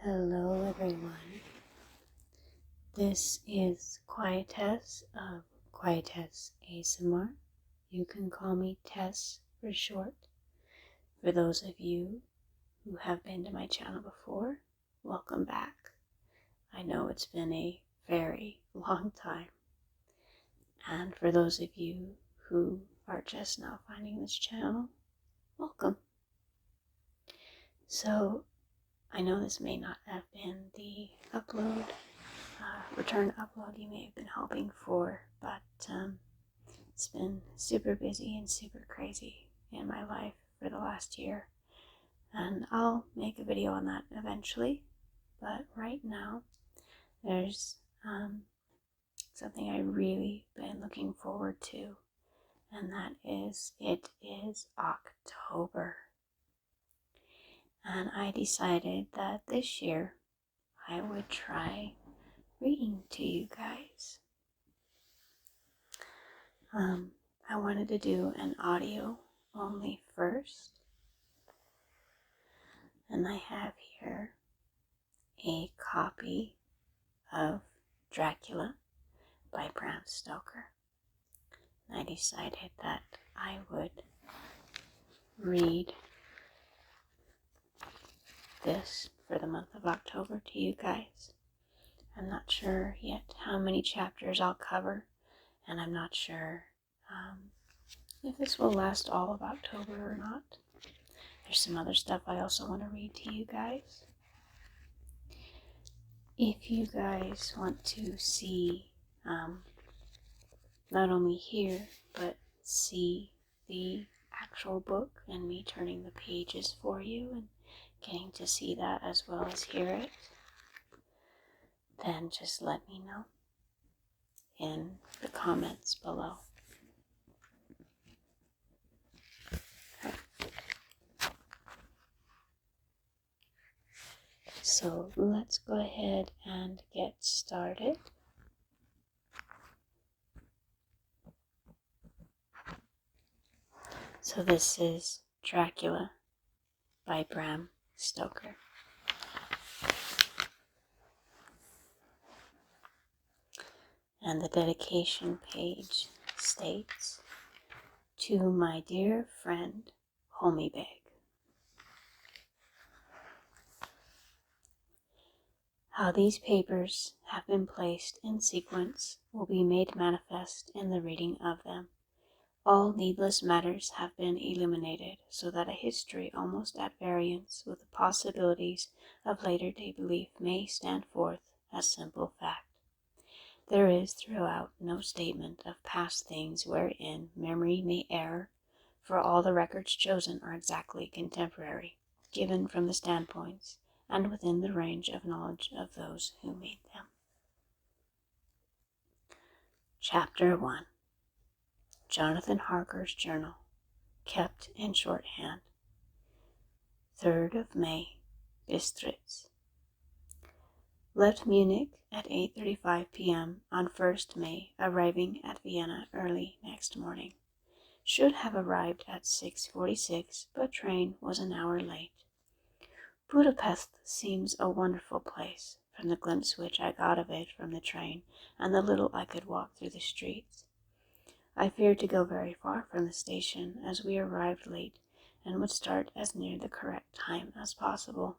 Hello everyone, this is Quietess of Quietess ASMR. You can call me Tess for short. For those of you who have been to my channel before, welcome back. I know it's been a very long time. And for those of you who are just now finding this channel, welcome. So, I know this may not have been the return upload you may have been hoping for, but it's been super busy and super crazy in my life for the last year, and I'll make a video on that eventually. But right now, there's something I really been looking forward to, and that is it is October. And I decided that this year I would try reading to you guys. I wanted to do an audio only first, and I have here a copy of Dracula by Bram Stoker. And I decided that I would read this for the month of October to you guys. I'm not sure yet how many chapters I'll cover, and I'm not sure if this will last all of October or not. There's some other stuff I also want to read to you guys. If you guys want to see, not only hear, but see the actual book and me turning the pages for you and getting to see that as well as hear it, then just let me know in the comments below. Okay. So let's go ahead and get started. So this is Dracula by Bram Stoker. And the dedication page states, "To my dear friend Homibeg. How these papers have been placed in sequence will be made manifest in the reading of them. All needless matters have been eliminated, so that a history almost at variance with the possibilities of later-day belief may stand forth as simple fact. There is throughout no statement of past things wherein memory may err, for all the records chosen are exactly contemporary, given from the standpoints and within the range of knowledge of those who made them." Chapter 1. Jonathan Harker's Journal, kept in shorthand. 3rd of May, Bistritz. Left Munich at 8:35 p.m. on 1st May, arriving at Vienna early next morning. Should have arrived at 6:46, but train was an hour late. Budapest seems a wonderful place, from the glimpse which I got of it from the train and the little I could walk through the streets. I feared to go very far from the station, as we arrived late and would start as near the correct time as possible.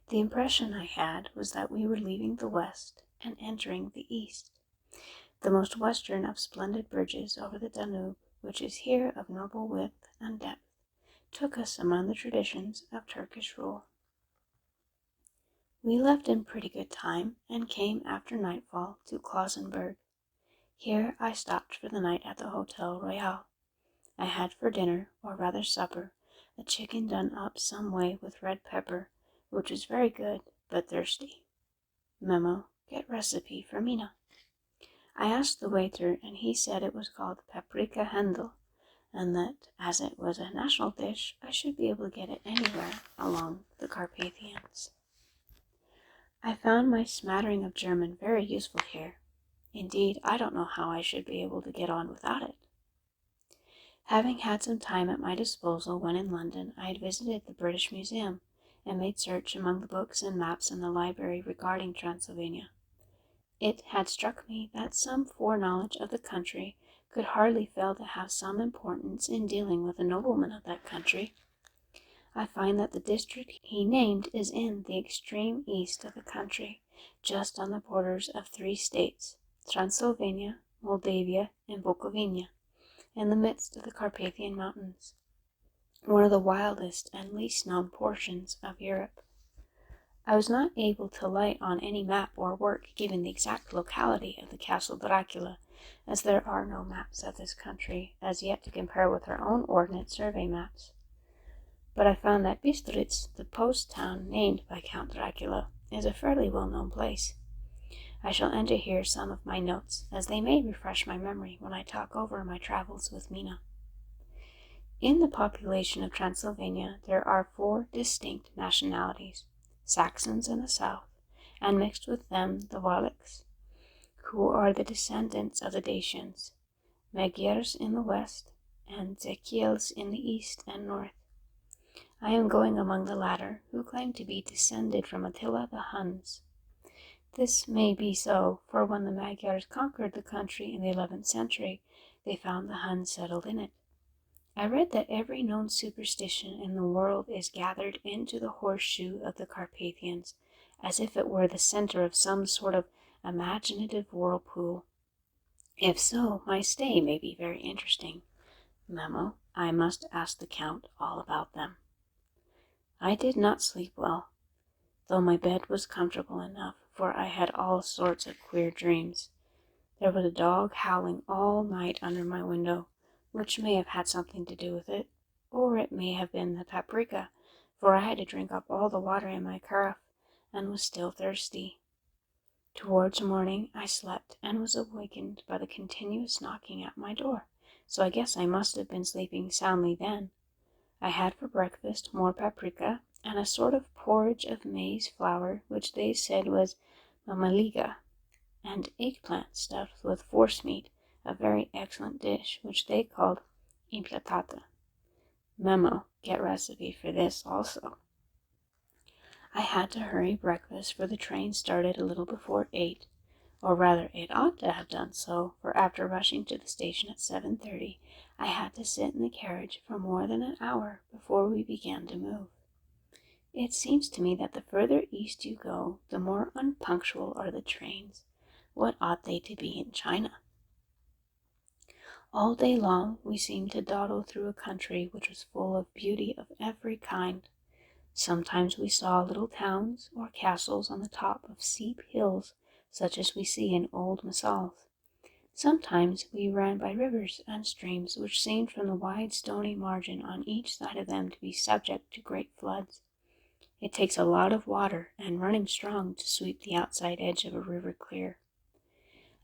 The impression I had was that we were leaving the west and entering the east. The most western of splendid bridges over the Danube, which is here of noble width and depth, took us among the traditions of Turkish rule. We left in pretty good time and came after nightfall to Klausenburg. Here I stopped for the night at the Hotel Royal. I had for dinner, or rather supper, a chicken done up some way with red pepper, which was very good, but thirsty. Memo, get recipe for Mina. I asked the waiter, and he said it was called paprika Händel, and that, as it was a national dish, I should be able to get it anywhere along the Carpathians. I found my smattering of German very useful here. Indeed, I don't know how I should be able to get on without it. Having had some time at my disposal when in London, I had visited the British Museum and made search among the books and maps in the library regarding Transylvania. It had struck me that some foreknowledge of the country could hardly fail to have some importance in dealing with a nobleman of that country. I find that the district he named is in the extreme east of the country, just on the borders of 3 states, Transylvania, Moldavia, and Bukovina, in the midst of the Carpathian Mountains, one of the wildest and least known portions of Europe. I was not able to light on any map or work giving the exact locality of the Castle Dracula, as there are no maps of this country as yet to compare with our own Ordnance Survey maps. But I found that Bistritz, the post town named by Count Dracula, is a fairly well-known place. I shall enter here some of my notes, as they may refresh my memory when I talk over my travels with Mina. In the population of Transylvania there are 4 distinct nationalities: Saxons in the south, and mixed with them the Wallachs, who are the descendants of the Dacians, Magyars in the west, and Tingles in the east and north. I am going among the latter, who claim to be descended from Attila the Huns. This may be so, for when the Magyars conquered the country in the 11th century, they found the Huns settled in it. I read that every known superstition in the world is gathered into the horseshoe of the Carpathians, as if it were the center of some sort of imaginative whirlpool. If so, my stay may be very interesting. Memo: I must ask the Count all about them. I did not sleep well, though my bed was comfortable enough, for I had all sorts of queer dreams. There was a dog howling all night under my window, which may have had something to do with it, or it may have been the paprika, for I had to drink up all the water in my carafe, and was still thirsty. Towards morning I slept, and was awakened by the continuous knocking at my door, so I guess I must have been sleeping soundly then. I had for breakfast more paprika, and a sort of porridge of maize flour, which they said was mamaliga, and eggplant stuffed with forcemeat, a very excellent dish, which they called implatata. Memo: get recipe for this also. I had to hurry breakfast, for the train started a little before 8, or rather it ought to have done so, for after rushing to the station at 7:30, I had to sit in the carriage for more than an hour before we began to move. It seems to me that the further east you go, the more unpunctual are the trains. What ought they to be in China? All day long we seemed to dawdle through a country which was full of beauty of every kind. Sometimes we saw little towns or castles on the top of steep hills, such as we see in old missals. Sometimes we ran by rivers and streams which seemed from the wide stony margin on each side of them to be subject to great floods. It takes a lot of water and running strong to sweep the outside edge of a river clear.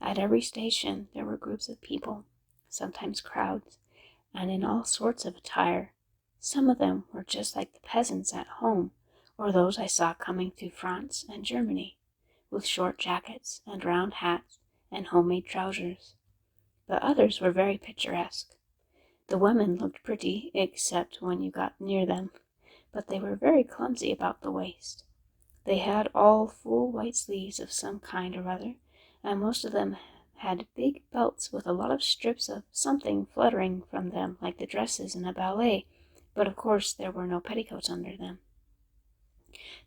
At every station there were groups of people, sometimes crowds, and in all sorts of attire. Some of them were just like the peasants at home, or those I saw coming through France and Germany, with short jackets and round hats and homemade trousers. But others were very picturesque. The women looked pretty, except when you got near them, but they were very clumsy about the waist. They had all full white sleeves of some kind or other, and most of them had big belts with a lot of strips of something fluttering from them like the dresses in a ballet, but of course there were no petticoats under them.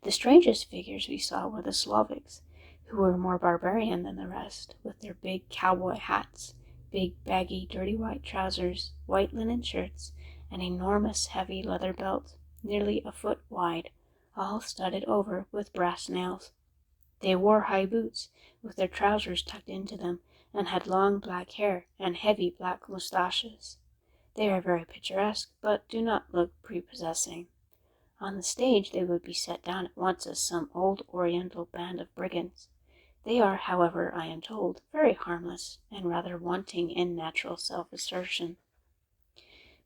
The strangest figures we saw were the Slavics, who were more barbarian than the rest, with their big cowboy hats, big baggy dirty white trousers, white linen shirts, an enormous heavy leather belt, nearly a foot wide, all studded over with brass nails. They wore high boots, with their trousers tucked into them, and had long black hair and heavy black moustaches. They are very picturesque, but do not look prepossessing. On the stage they would be set down at once as some old Oriental band of brigands. They are, however, I am told, very harmless, and rather wanting in natural self-assertion.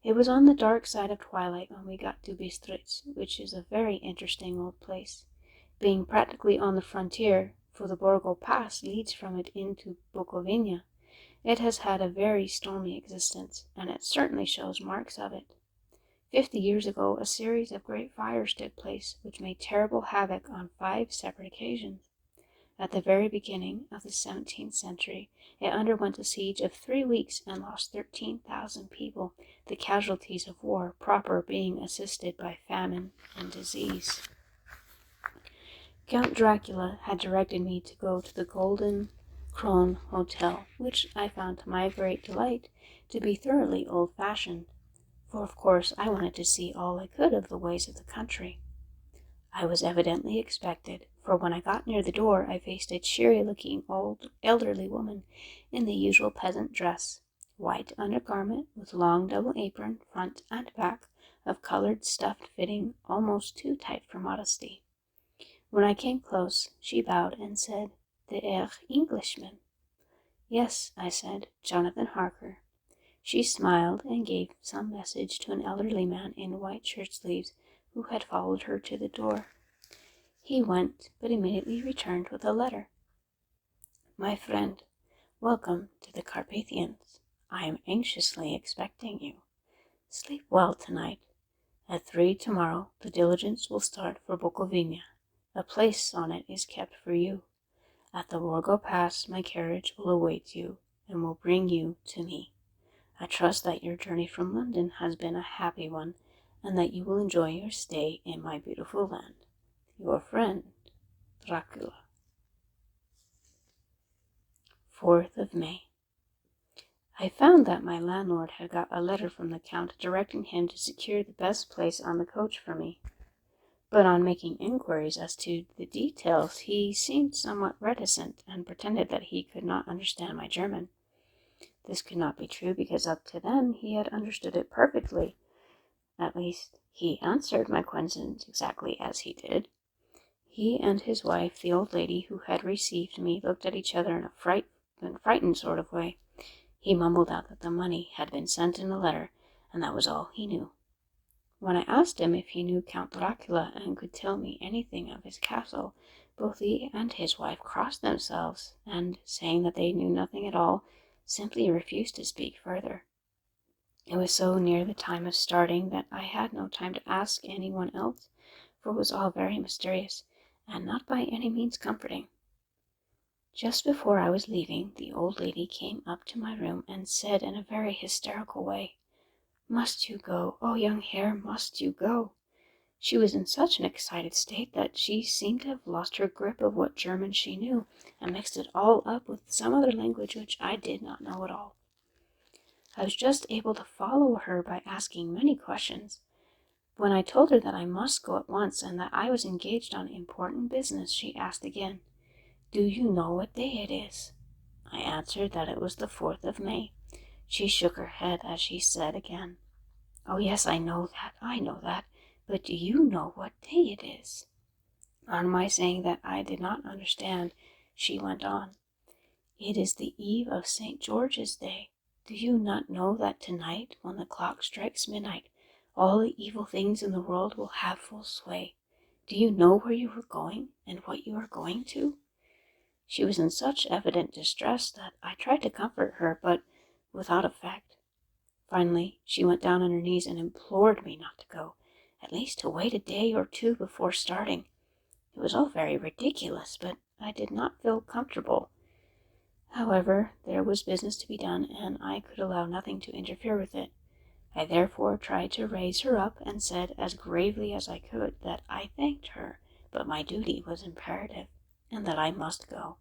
It was on the dark side of twilight when we got to Bistritz, which is a very interesting old place, being practically on the frontier, for the Borgo Pass leads from it into Bukovina. It has had a very stormy existence, and it certainly shows marks of it. 50 years ago, a series of great fires took place, which made terrible havoc on 5 separate occasions. At the very beginning of the 17th century, it underwent a siege of 3 weeks and lost 13,000 people, the casualties of war proper being assisted by famine and disease. Count Dracula had directed me to go to the Golden Krone Hotel, which I found to my great delight to be thoroughly old-fashioned, for of course I wanted to see all I could of the ways of the country. I was evidently expected, for when I got near the door I faced a cheery-looking elderly woman in the usual peasant dress, white undergarment with long double apron, front and back, of colored stuffed fitting almost too tight for modesty. When I came close, she bowed and said, "The Englishman." "Yes," I said, "Jonathan Harker." She smiled and gave some message to an elderly man in white shirt-sleeves who had followed her to the door. He went, but immediately returned with a letter. "My friend, welcome to the Carpathians. I am anxiously expecting you. Sleep well tonight. At 3 tomorrow the diligence will start for Bukovina. A place on it is kept for you. At the Borgo Pass my carriage will await you and will bring you to me. I trust that your journey from London has been a happy one, and that you will enjoy your stay in my beautiful land. Your friend, Dracula." 4th of May. I found that my landlord had got a letter from the Count directing him to secure the best place on the coach for me. But on making inquiries as to the details, he seemed somewhat reticent and pretended that he could not understand my German. This could not be true, because up to then he had understood it perfectly. At least, he answered my questions exactly as he did. He and his wife, the old lady who had received me, looked at each other in a frightened sort of way. He mumbled out that the money had been sent in a letter, and that was all he knew. When I asked him if he knew Count Dracula and could tell me anything of his castle, both he and his wife crossed themselves, and, saying that they knew nothing at all, simply refused to speak further. It was so near the time of starting that I had no time to ask anyone else, for it was all very mysterious, and not by any means comforting. Just before I was leaving, the old lady came up to my room and said in a very hysterical way, "Must you go? Oh, young Herr, must you go?" She was in such an excited state that she seemed to have lost her grip of what German she knew, and mixed it all up with some other language which I did not know at all. I was just able to follow her by asking many questions. When I told her that I must go at once and that I was engaged on important business, she asked again, "Do you know what day it is?" I answered that it was the 4th of May. She shook her head as she said again, "Oh yes, I know that, but do you know what day it is?" On my saying that I did not understand, she went on, "It is the eve of St. George's Day. Do you not know that tonight, when the clock strikes midnight, all the evil things in the world will have full sway? Do you know where you are going, and what you are going to?" She was in such evident distress that I tried to comfort her, but without effect. Finally, she went down on her knees and implored me not to go, at least to wait a day or 2 before starting. It was all very ridiculous, but I did not feel comfortable. However, there was business to be done, and I could allow nothing to interfere with it. I therefore tried to raise her up, and said as gravely as I could that I thanked her, but my duty was imperative, and that I must go.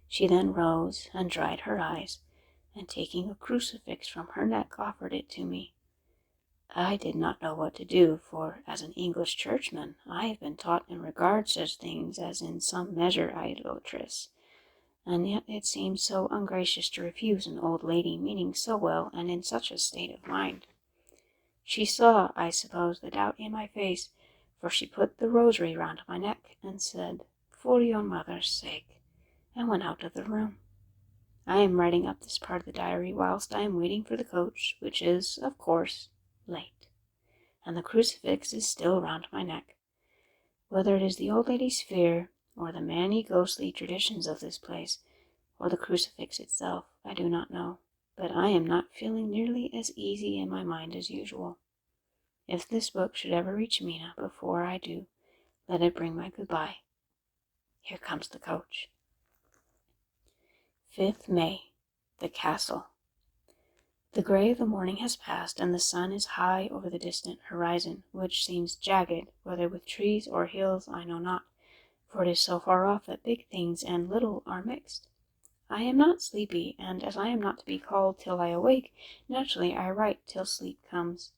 She then rose and dried her eyes, and taking a crucifix from her neck, offered it to me. I did not know what to do, for as an English churchman I have been taught in regard such things as in some measure idolatrous, and yet it seemed so ungracious to refuse an old lady meaning so well and in such a state of mind. She saw, I suppose, the doubt in my face, for she put the rosary round my neck and said, "For your mother's sake," and went out of the room. I am writing up this part of the diary whilst I am waiting for the coach, which is, of course, late, and the crucifix is still round my neck. Whether it is the old lady's fear, or the many ghostly traditions of this place, or the crucifix itself, I do not know, but I am not feeling nearly as easy in my mind as usual. If this book should ever reach Mina before I do, let it bring my goodbye. Here comes the coach. 5th May. The Castle. The gray of the morning has passed, and the sun is high over the distant horizon, which seems jagged, whether with trees or hills I know not, for it is so far off that big things and little are mixed. I am not sleepy, and as I am not to be called till I awake, naturally I write till sleep comes.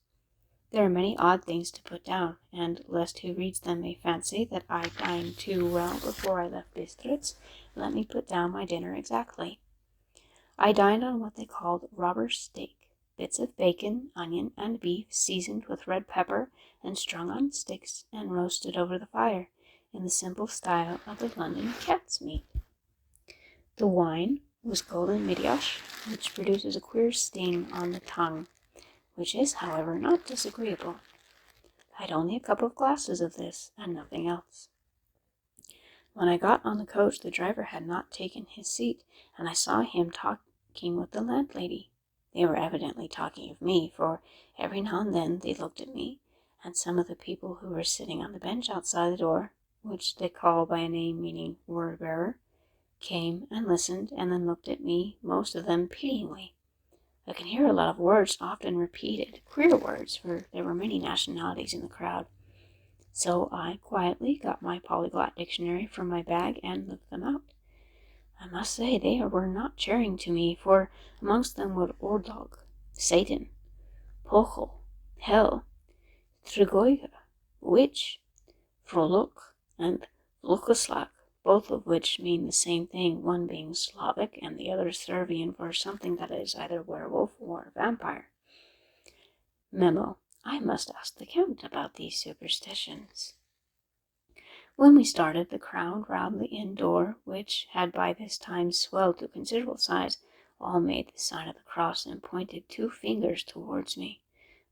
There are many odd things to put down, and lest who reads them may fancy that I dined too well before I left Bistritz, let me put down my dinner exactly. I dined on what they called robber's steak, bits of bacon, onion, and beef seasoned with red pepper and strung on sticks and roasted over the fire, in the simple style of the London cat's meat. The wine was golden midiosh, which produces a queer sting on the tongue, which is, however, not disagreeable. I had only a couple of glasses of this, and nothing else. When I got on the coach, the driver had not taken his seat, and I saw him talking with the landlady. They were evidently talking of me, for every now and then they looked at me, and some of the people who were sitting on the bench outside the door, which they call by a name meaning word-bearer, came and listened, and then looked at me, most of them pityingly. I could hear a lot of words often repeated, queer words, for there were many nationalities in the crowd. So I quietly got my polyglot dictionary from my bag and looked them out. I must say they were not cheering to me, for amongst them were Ordog, Satan, Pochel, Hell, Trigoiga, Witch, Froluk, and Lukoslak, both of which mean the same thing, one being Slavic and the other Servian for something that is either werewolf or vampire. Memo. I must ask the Count about these superstitions. When we started, the crowd round the inn door, which had by this time swelled to considerable size, all made the sign of the cross and pointed 2 fingers towards me.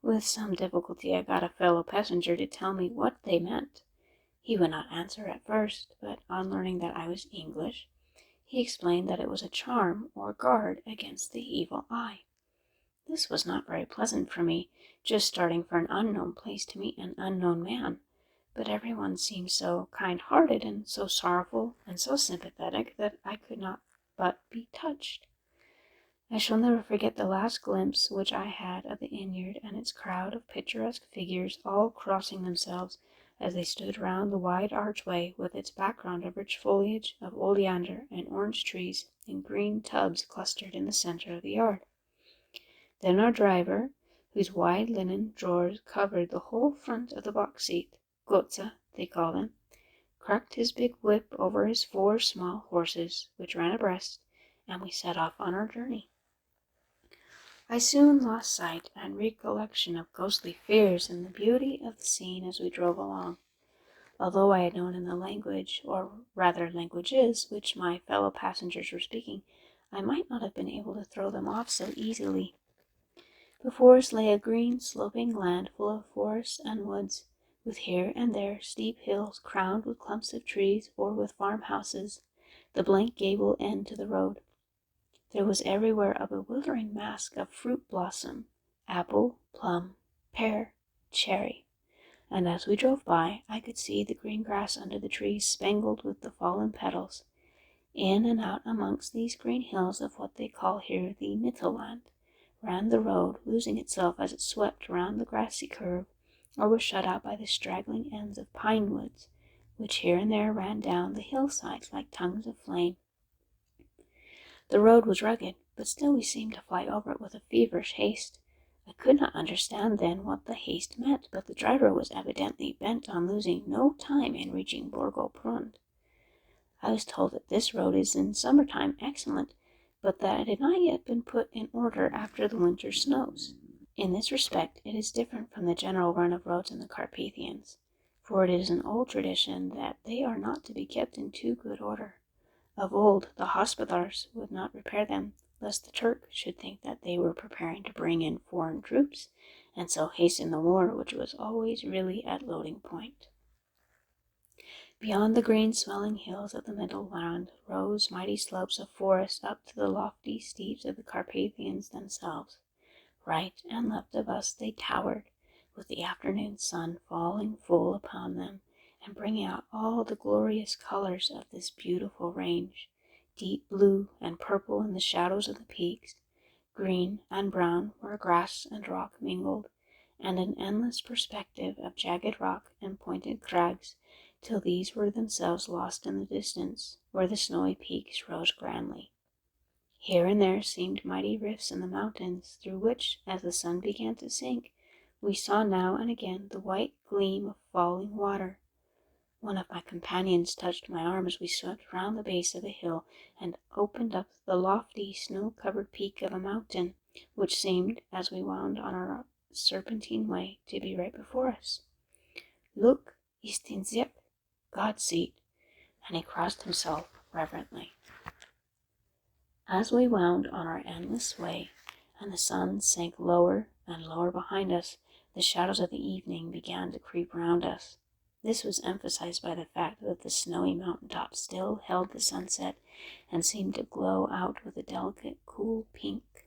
With some difficulty I got a fellow passenger to tell me what they meant. He would not answer at first, but on learning that I was English, he explained that it was a charm or guard against the evil eye. This was not very pleasant for me, just starting for an unknown place to meet an unknown man, but everyone seemed so kind-hearted and so sorrowful and so sympathetic that I could not but be touched. I shall never forget the last glimpse which I had of the vineyard and its crowd of picturesque figures all crossing themselves as they stood round the wide archway with its background of rich foliage of oleander and orange trees in green tubs clustered in the center of the yard. Then our driver, whose wide linen drawers covered the whole front of the box seat, Gotza they call him, cracked his big whip over his 4 small horses, which ran abreast, and we set off on our journey. I soon lost sight and recollection of ghostly fears in the beauty of the scene as we drove along. Although I had known in the language, or rather languages, which my fellow passengers were speaking, I might not have been able to throw them off so easily. Before us lay a green, sloping land full of forests and woods, with here and there steep hills crowned with clumps of trees or with farmhouses, the blank gable end to the road. There was everywhere a bewildering mask of fruit blossom, apple, plum, pear, cherry, and as we drove by, I could see the green grass under the trees spangled with the fallen petals. In and out amongst these green hills of what they call here the Mittelland, ran the road, losing itself as it swept round the grassy curve, or was shut out by the straggling ends of pine woods, which here and there ran down the hillsides like tongues of flame. The road was rugged, but still we seemed to fly over it with a feverish haste. I could not understand then what the haste meant, but the driver was evidently bent on losing no time in reaching Borgo Prund. I was told that this road is in summertime excellent, but that it had not yet been put in order after the winter snows. In this respect it is different from the general run of roads in the Carpathians, for it is an old tradition that they are not to be kept in too good order. Of old, the hospodars would not repair them, lest the Turk should think that they were preparing to bring in foreign troops, and so hasten the war which was always really at loading point. Beyond the green swelling hills of the middle land rose mighty slopes of forest up to the lofty steeps of the Carpathians themselves. Right and left of us they towered, with the afternoon sun falling full upon them and bringing out all the glorious colors of this beautiful range, deep blue and purple in the shadows of the peaks, green and brown where grass and rock mingled, and an endless perspective of jagged rock and pointed crags, till these were themselves lost in the distance, where the snowy peaks rose grandly. Here and there seemed mighty rifts in the mountains, through which, as the sun began to sink, we saw now and again the white gleam of falling water. One of my companions touched my arm as we swept round the base of a hill and opened up the lofty, snow-covered peak of a mountain, which seemed, as we wound on our serpentine way, to be right before us. "Look, ist in Zip, God seat," and he crossed himself reverently. As we wound on our endless way, and the sun sank lower and lower behind us, the shadows of the evening began to creep round us. This was emphasized by the fact that the snowy mountain tops still held the sunset and seemed to glow out with a delicate, cool pink.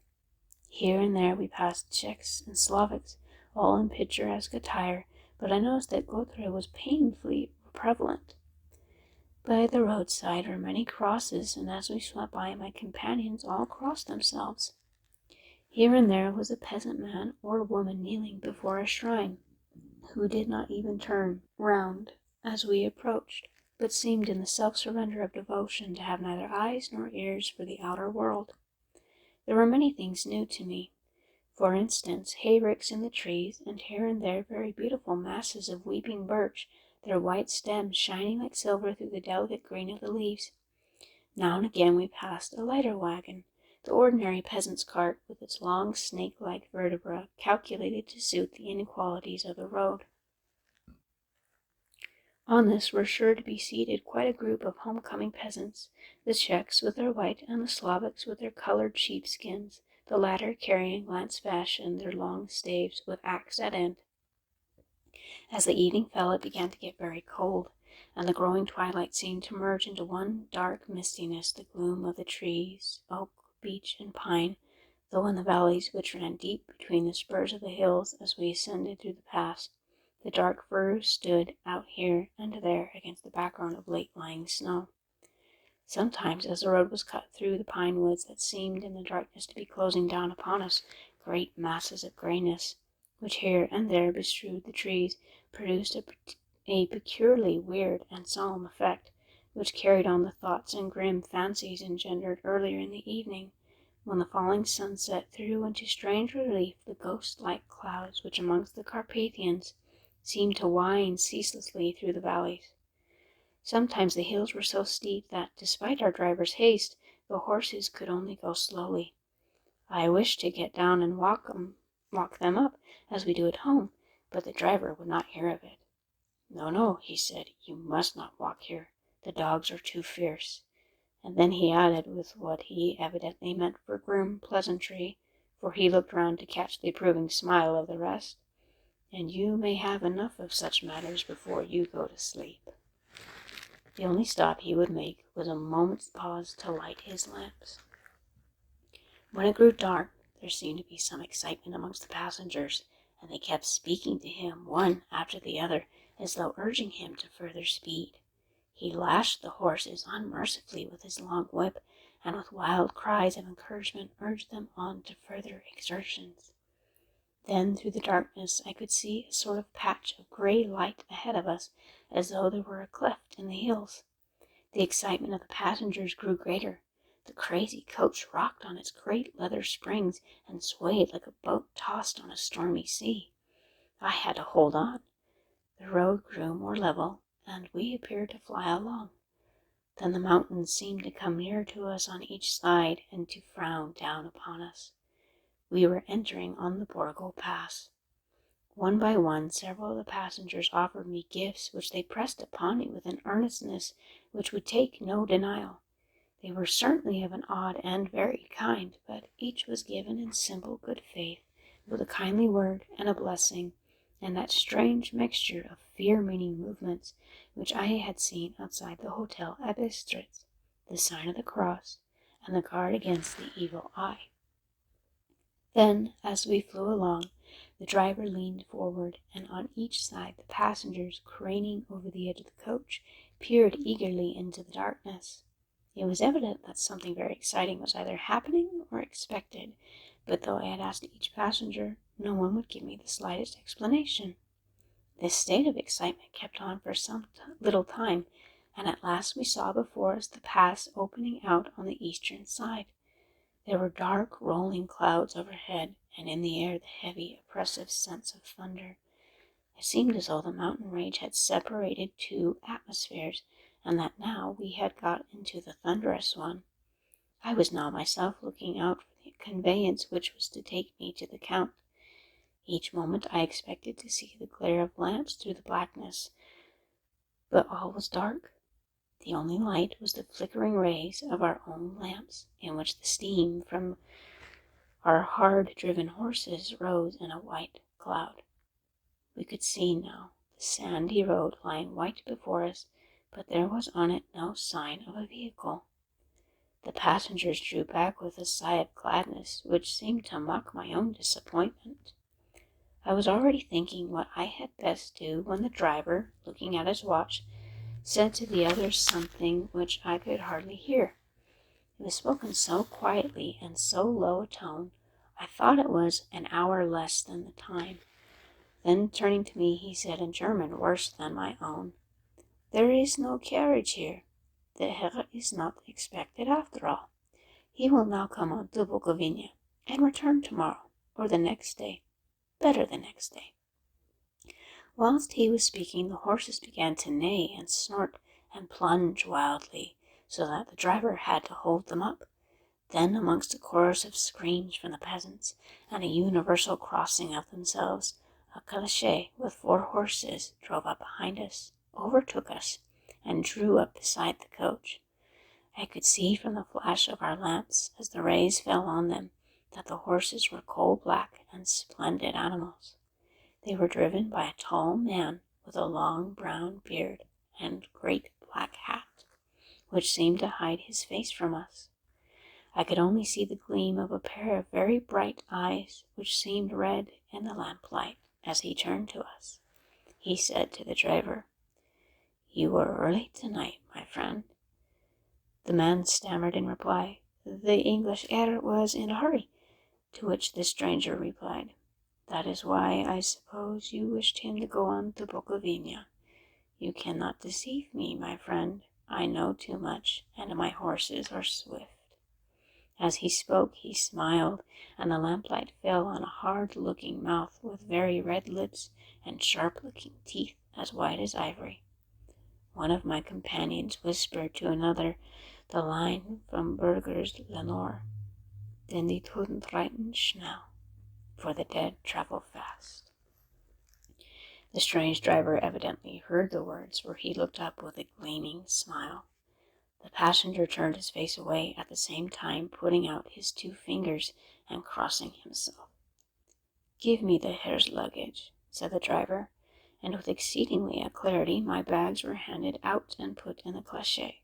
Here and there we passed Czechs and Slovaks, all in picturesque attire, but I noticed that Gotre was painfully prevalent. By the roadside were many crosses, and as we swept by, my companions all crossed themselves. Here and there was a peasant man or woman kneeling before a shrine, who did not even turn round as we approached, but seemed in the self-surrender of devotion to have neither eyes nor ears for the outer world. There were many things new to me. For instance, hayricks in the trees, and here and there very beautiful masses of weeping birch, their white stems shining like silver through the delicate green of the leaves. Now and again we passed a lighter wagon, the ordinary peasant's cart, with its long snake-like vertebra calculated to suit the inequalities of the road. On this were sure to be seated quite a group of homecoming peasants, the Czechs with their white and the Slovaks with their colored sheepskins, the latter carrying lance fashion their long staves with axe at end. As the evening fell, it began to get very cold, and the growing twilight seemed to merge into one dark mistiness the gloom of the trees, oak, beech, and pine, though in the valleys which ran deep between the spurs of the hills as we ascended through the pass, the dark firs stood out here and there against the background of late-lying snow. Sometimes, as the road was cut through the pine woods that seemed in the darkness to be closing down upon us, great masses of grayness, which here and there bestrewed the trees, produced a peculiarly weird and solemn effect, which carried on the thoughts and grim fancies engendered earlier in the evening, when the falling sunset threw into strange relief the ghost-like clouds which amongst the Carpathians seemed to wind ceaselessly through the valleys. Sometimes the hills were so steep that, despite our driver's haste, the horses could only go slowly. I wished to get down and walk them up, as we do at home, but the driver would not hear of it. "No, no," he said, "you must not walk here. The dogs are too fierce." And then he added, with what he evidently meant for grim pleasantry, for he looked round to catch the approving smile of the rest, "and you may have enough of such matters before you go to sleep." The only stop he would make was a moment's pause to light his lamps. When it grew dark, there seemed to be some excitement amongst the passengers, and they kept speaking to him, one after the other, as though urging him to further speed. He lashed the horses unmercifully with his long whip, and with wild cries of encouragement urged them on to further exertions. Then, through the darkness, I could see a sort of patch of gray light ahead of us, as though there were a cleft in the hills. The excitement of the passengers grew greater. The crazy coach rocked on its great leather springs and swayed like a boat tossed on a stormy sea. I had to hold on. The road grew more level, and we appeared to fly along. Then the mountains seemed to come nearer to us on each side and to frown down upon us. We were entering on the Borgo Pass. One by one, several of the passengers offered me gifts which they pressed upon me with an earnestness which would take no denial. They were certainly of an odd and varied kind, but each was given in simple good faith, with a kindly word and a blessing, and that strange mixture of fear-meaning movements which I had seen outside the hotel at Bistritz, the sign of the cross, and the guard against the evil eye. Then, as we flew along, The driver leaned forward, and on each side the passengers, craning over the edge of the coach, peered eagerly into the darkness. It was evident that something very exciting was either happening or expected, but though I had asked each passenger, no one would give me the slightest explanation. This state of excitement kept on for some little time, and at last we saw before us the pass opening out on the eastern side. There were dark, rolling clouds overhead, and in the air the heavy, oppressive sense of thunder. It seemed as though the mountain range had separated two atmospheres, and that now we had got into the thunderous one. I was now myself looking out for the conveyance which was to take me to the Count. Each moment I expected to see the glare of lamps through the blackness, but all was dark. The only light was the flickering rays of our own lamps, in which the steam from our hard-driven horses rose in a white cloud. We could see now the sandy road lying white before us, but there was on it no sign of a vehicle. The passengers drew back with a sigh of gladness, which seemed to mock my own disappointment. I was already thinking what I had best do when the driver, looking at his watch, said to the others something which I could hardly hear. It was spoken so quietly and so low a tone, I thought it was an hour less than the time. Then, turning to me, he said in German worse than my own, "There is no carriage here. The Herr is not expected after all. He will now come on to Bukovina and return tomorrow, or the next day. Better the next day." Whilst he was speaking, the horses began to neigh and snort and plunge wildly, so that the driver had to hold them up. Then, amongst a chorus of screams from the peasants and a universal crossing of themselves, a calash with 4 horses drove up behind us, overtook us, and drew up beside the coach. I could see from the flash of our lamps, as the rays fell on them, that the horses were coal-black and splendid animals. They were driven by a tall man with a long brown beard and great black hat, which seemed to hide his face from us. I could only see the gleam of a pair of very bright eyes, which seemed red in the lamplight. As he turned to us, he said to the driver, "You were early tonight, my friend." The man stammered in reply, "The English air was in a hurry," to which the stranger replied, "That is why I suppose you wished him to go on to Bukovina. You cannot deceive me, my friend. I know too much, and my horses are swift." As he spoke, he smiled, and the lamplight fell on a hard-looking mouth with very red lips and sharp-looking teeth as white as ivory. One of my companions whispered to another the line from Burger's Lenore, "Denn die Toten reiten schnell," for the dead travel fast. The strange driver evidently heard the words, for he looked up with a gleaming smile. The passenger turned his face away, at the same time putting out his 2 fingers and crossing himself. "Give me the Herr's luggage," said the driver, and with exceedingly alacrity my bags were handed out and put in the calash.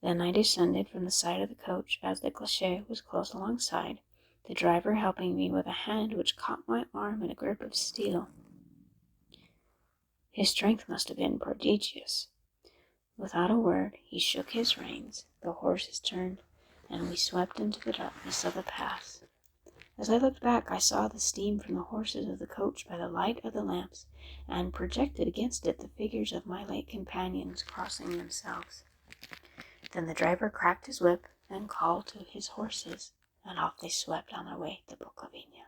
Then I descended from the side of the coach as the calash was close alongside, the driver helping me with a hand which caught my arm in a grip of steel. His strength must have been prodigious. Without a word, he shook his reins, the horses turned, and we swept into the darkness of the pass. As I looked back, I saw the steam from the horses of the coach by the light of the lamps, and projected against it the figures of my late companions crossing themselves. Then the driver cracked his whip and called to his horses, and off they swept on their way to Bukovina.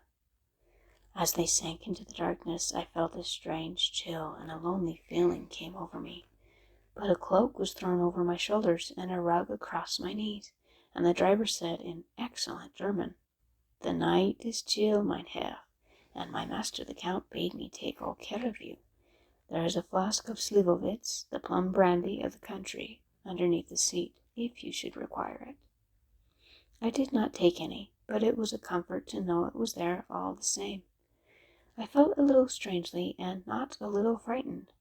As they sank into the darkness, I felt a strange chill, and a lonely feeling came over me. But a cloak was thrown over my shoulders and a rug across my knees, and the driver said in excellent German, "The night is chill, mein Herr, and my master the Count bade me take all care of you. There is a flask of Slivovitz, the plum brandy of the country, underneath the seat, if you should require it." I did not take any, but it was a comfort to know it was there all the same. I felt a little strangely and not a little frightened.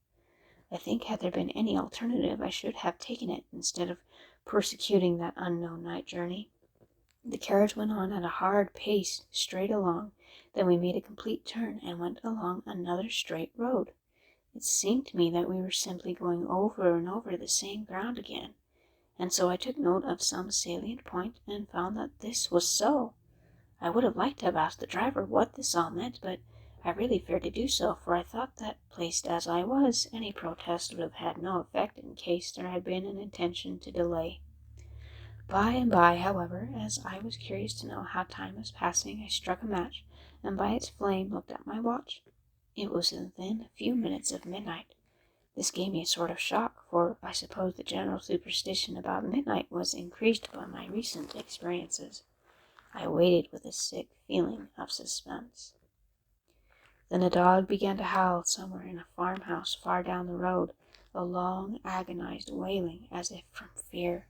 I think had there been any alternative, I should have taken it instead of persecuting that unknown night journey. The carriage went on at a hard pace straight along, Then we made a complete turn and went along another straight road. It seemed to me that we were simply going over and over the same ground again, and so I took note of some salient point and found that this was so. I would have liked to have asked the driver what this all meant, but I really feared to do so, for I thought that, placed as I was, any protest would have had no effect in case there had been an intention to delay. By and by, however, as I was curious to know how time was passing, I struck a match, and by its flame looked at my watch. It was within a few minutes of midnight. This gave me a sort of shock, for I suppose the general superstition about midnight was increased by my recent experiences. I waited with a sick feeling of suspense. Then a dog began to howl somewhere in a farmhouse far down the road, a long, agonized wailing as if from fear.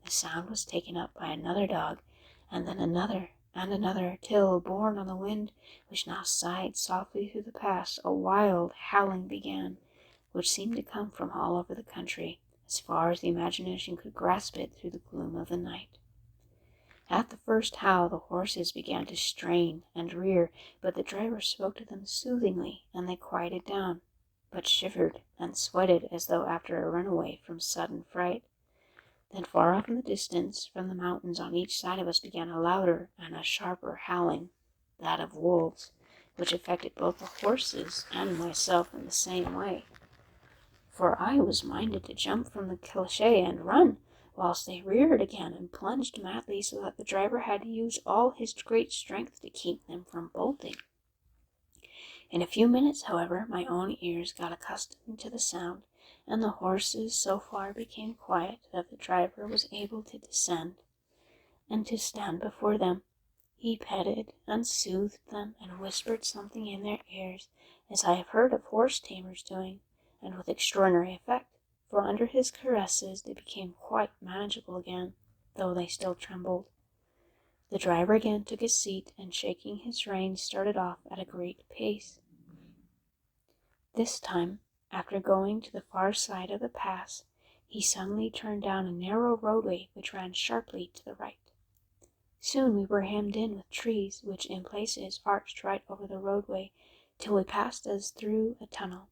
The sound was taken up by another dog, and then another, and another, till, borne on the wind, which now sighed softly through the pass, a wild howling began, which seemed to come from all over the country, as far as the imagination could grasp it through the gloom of the night. At the first howl, the horses began to strain and rear, but the driver spoke to them soothingly, and they quieted down, but shivered and sweated as though after a runaway from sudden fright. Then far off in the distance, from the mountains on each side of us, began a louder and a sharper howling, that of wolves, which affected both the horses and myself in the same way, for I was minded to jump from the cliche and run, whilst they reared again and plunged madly, so that the driver had to use all his great strength to keep them from bolting. In a few minutes, however, my own ears got accustomed to the sound, and the horses so far became quiet that the driver was able to descend and to stand before them. He petted and soothed them and whispered something in their ears, as I have heard of horse tamers doing, and with extraordinary effect, for under his caresses they became quite manageable again, though they still trembled. The driver again took his seat, and shaking his reins started off at a great pace. This time, after going to the far side of the pass, he suddenly turned down a narrow roadway which ran sharply to the right. Soon we were hemmed in with trees, which in places arched right over the roadway, till we passed as through a tunnel,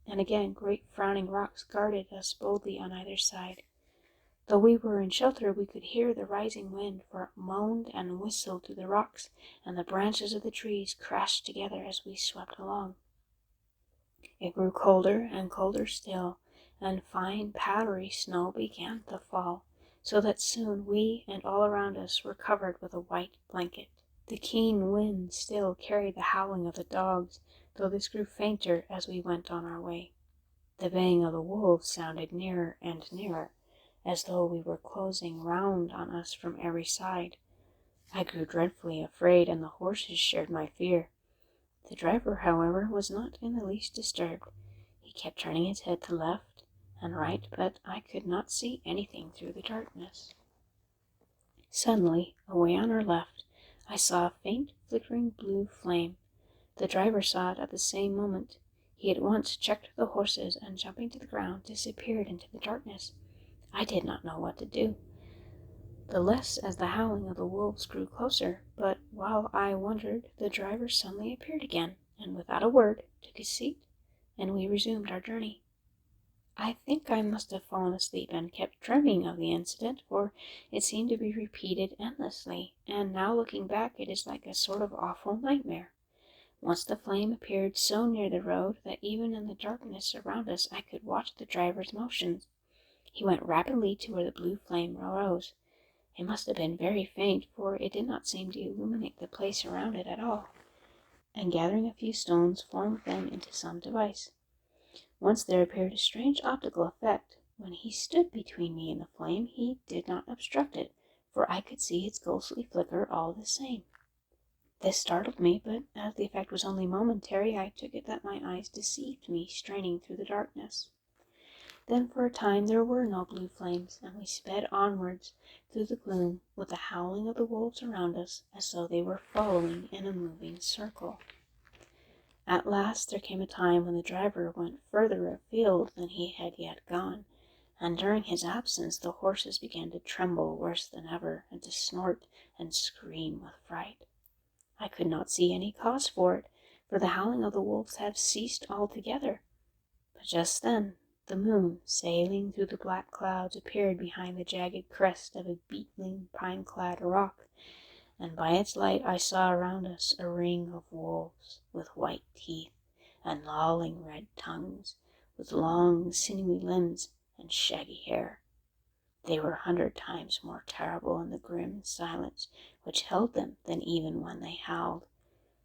and again great frowning rocks guarded us boldly on either side. Though we were in shelter, we could hear the rising wind, for it moaned and whistled through the rocks, and the branches of the trees crashed together as we swept along. It grew colder and colder still, and fine powdery snow began to fall, so that soon we and all around us were covered with a white blanket. The keen wind still carried the howling of the dogs, though this grew fainter as we went on our way. The baying of the wolves sounded nearer and nearer, as though we were closing round on us from every side. I grew dreadfully afraid, and the horses shared my fear. The driver, however, was not in the least disturbed. He kept turning his head to left and right, but I could not see anything through the darkness. Suddenly, away on our left, I saw a faint flickering blue flame. The driver saw it at the same moment. He at once checked the horses, and jumping to the ground, disappeared into the darkness. I did not know what to do, the less as the howling of the wolves grew closer, but while I wondered, the driver suddenly appeared again, and without a word took his seat, and we resumed our journey. I think I must have fallen asleep and kept dreaming of the incident, for it seemed to be repeated endlessly, and now looking back it is like a sort of awful nightmare. Once the flame appeared so near the road that even in the darkness around us I could watch the driver's motions. He went rapidly to where the blue flame arose. It must have been very faint, for it did not seem to illuminate the place around it at all, and gathering a few stones formed them into some device. Once there appeared a strange optical effect. When he stood between me and the flame, he did not obstruct it, for I could see its ghostly flicker all the same. This startled me, but as the effect was only momentary, I took it that my eyes deceived me, straining through the darkness. Then for a time there were no blue flames, and we sped onwards through the gloom, with the howling of the wolves around us, as though they were following in a moving circle. At last there came a time when the driver went further afield than he had yet gone, and during his absence the horses began to tremble worse than ever, and to snort and scream with fright. I could not see any cause for it, for the howling of the wolves had ceased altogether. But just then the moon, sailing through the black clouds, appeared behind the jagged crest of a beetling pine-clad rock, and by its light I saw around us a ring of wolves with white teeth and lolling red tongues, with long sinewy limbs and shaggy hair. They were 100 times more terrible in the grim silence which held them than even when they howled.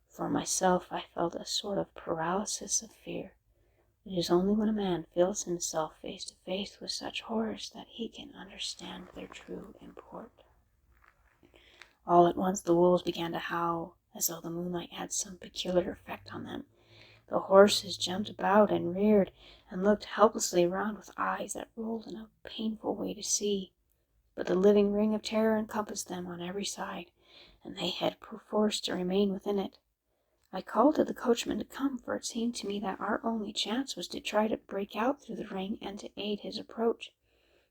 For myself, I felt a sort of paralysis of fear. It is only when a man feels himself face to face with such horrors that he can understand their true import. All at once the wolves began to howl, as though the moonlight had some peculiar effect on them. The horses jumped about and reared, and looked helplessly around with eyes that rolled in a painful way to see. But the living ring of terror encompassed them on every side, and they had perforce to remain within it. I called to the coachman to come, for it seemed to me that our only chance was to try to break out through the ring and to aid his approach.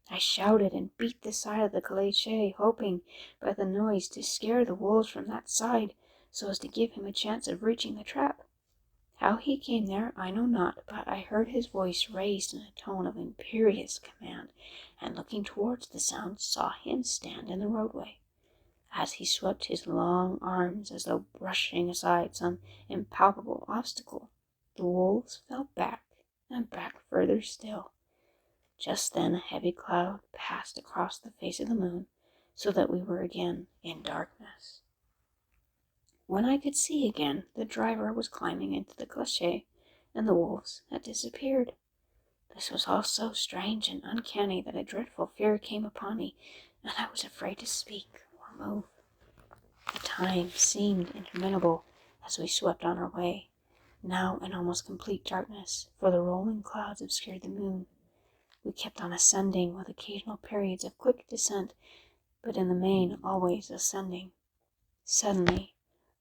I shouted and beat the side of the caleche, hoping by the noise to scare the wolves from that side, so as to give him a chance of reaching the trap. How he came there I know not, but I heard his voice raised in a tone of imperious command, and looking towards the sound, saw him stand in the roadway. As he swept his long arms as though brushing aside some impalpable obstacle, the wolves fell back and back further still. Just then a heavy cloud passed across the face of the moon, so that we were again in darkness. When I could see again, the driver was climbing into the caleche, and the wolves had disappeared. This was all so strange and uncanny that a dreadful fear came upon me, and I was afraid to speak or move. The time seemed interminable as we swept on our way, now in almost complete darkness, for the rolling clouds obscured the moon. We kept on ascending, with occasional periods of quick descent, but in the main always ascending. Suddenly,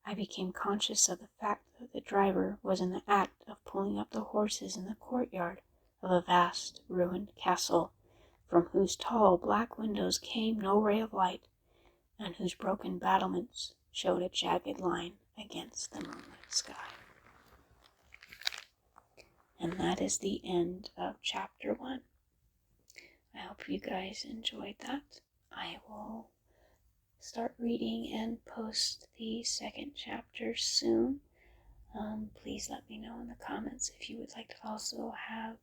I became conscious of the fact that the driver was in the act of pulling up the horses in the courtyard of a vast ruined castle, from whose tall black windows came no ray of light, and whose broken battlements showed a jagged line against the moonlit sky. And that is the end of chapter 1. I hope you guys enjoyed that. I will start reading and post the second chapter soon. Please let me know in the comments if you would like to also have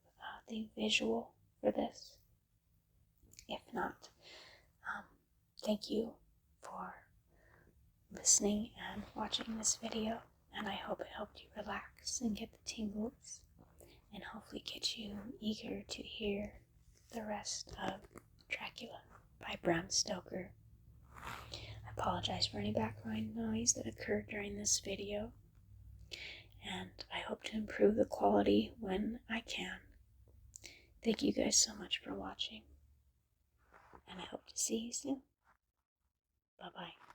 the visual for this. If not, thank you for listening and watching this video, and I hope it helped you relax and get the tingles, and hopefully get you eager to hear the rest of Dracula by Bram Stoker. I apologize for any background noise that occurred during this video, and I hope to improve the quality when I can. Thank you guys so much for watching, and I hope to see you soon. Bye-bye.